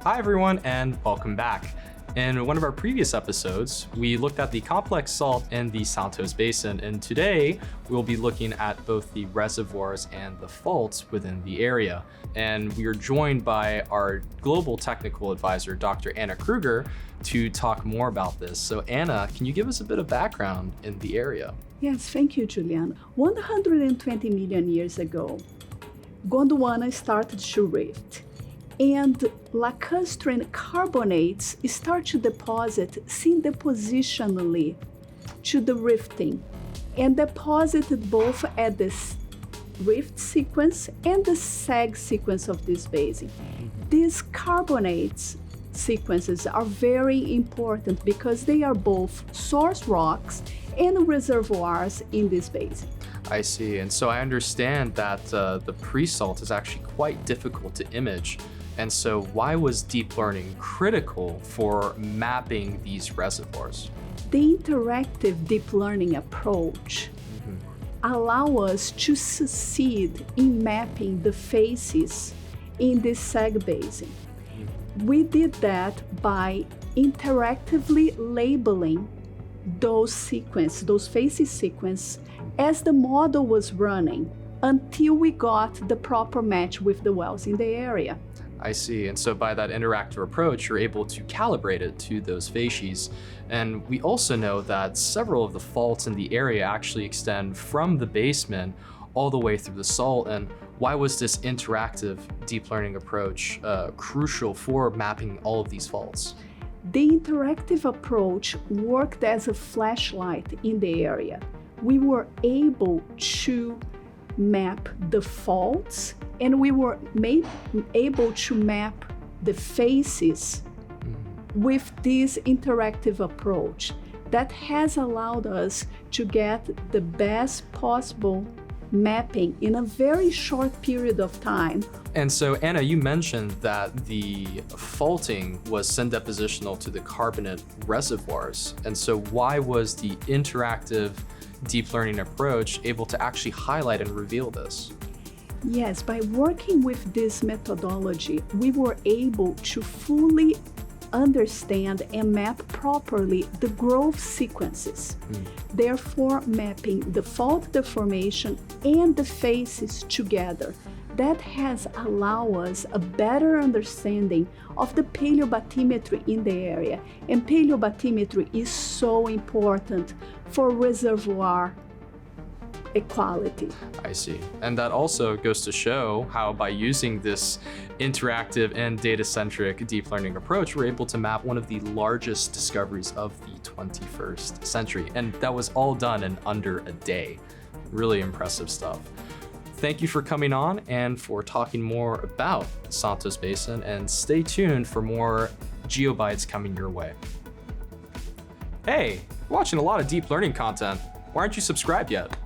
Hi everyone, and welcome back. In one of our previous episodes, we looked at the complex salt in the Santos Basin, and today we'll be looking at both the reservoirs and the faults within the area. And we are joined by our global technical advisor, Dr. Anna Krueger, to talk more about this. So Anna, can you give us a bit of background in the area? Yes, thank you, Julian. 120 million years ago, Gondwana started to rift, and lacustrine carbonates start to deposit syndepositionally to the rifting, and deposited both at the rift sequence and the sag sequence of this basin. These carbonates sequences are very important because they are both source rocks and reservoirs in this basin. I see, and so I understand that the pre-salt is actually quite difficult to image. And so why was deep learning critical for mapping these reservoirs? The interactive deep learning approach allow us to succeed in mapping the faces in this sag basin. We did that by interactively labeling those faces sequence as the model was running until we got the proper match with the wells in the area. I see, and so by that interactive approach, you're able to calibrate it to those facies. And we also know that several of the faults in the area actually extend from the basement all the way through the salt. And why was this interactive deep learning approach crucial for mapping all of these faults? The interactive approach worked as a flashlight in the area. We were able to map the faults, and we were able to map the faces with this interactive approach that has allowed us to get the best possible mapping in a very short period of time. And so Anna, you mentioned that the faulting was syndepositional to the carbonate reservoirs. And so why was the interactive deep learning approach able to actually highlight and reveal this? Yes, by working with this methodology, we were able to fully understand and map properly the growth sequences, therefore mapping the fault deformation and the faces together. That has allowed us a better understanding of the paleobathymetry in the area. And paleobathymetry is so important for reservoir equality. I see. And that also goes to show how by using this interactive and data-centric deep learning approach, we're able to map one of the largest discoveries of the 21st century. And that was all done in under a day. Really impressive stuff. Thank you for coming on and for talking more about Santos Basin, and stay tuned for more GeoBytes coming your way. Hey, you're watching a lot of deep learning content. Why aren't you subscribed yet?